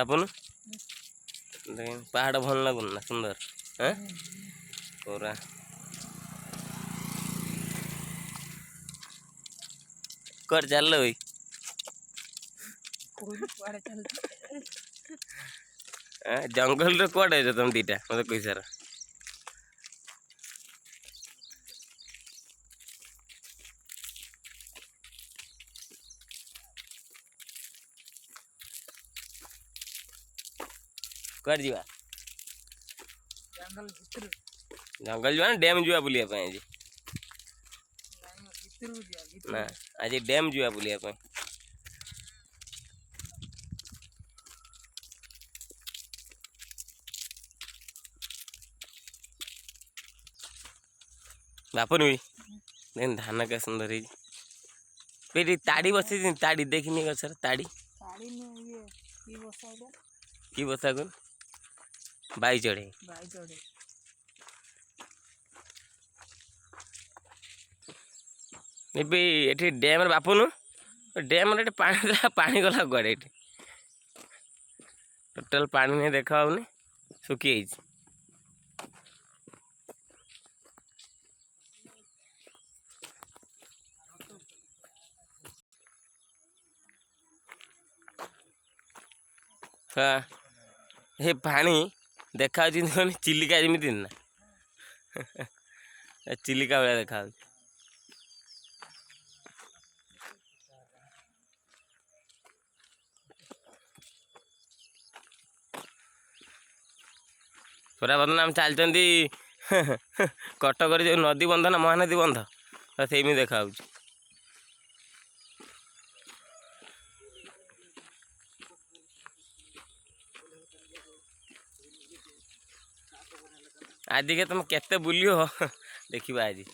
आपन पहाड़ भल लगुन ना सुंदर हाँ पूरा कर चल भाई जंगल रे कड़े तुम दीटा मत कही सारा कर जीवा जंगल जीवा डैम जीवा बुलिया आज ना आज डैम जीवा बुलिया बापन भी देख धान का सुंदर है पेटी ताड़ी बस ताड़ी देखनी गचर ताड़ी की बसा गुन बाई चढ़े ये डैम बापन डैम पानी गला गड़े टोटाल पानी नहीं देखा सुखी हाँ ये पानी देखा चिलिका जमी ना चिलिका भाया देखा पूरा बदनाम चलती कटक जो नदी बंध ना महानदी बंध सेमी देखा आज के तुम केते बुलियो देखिबा आज।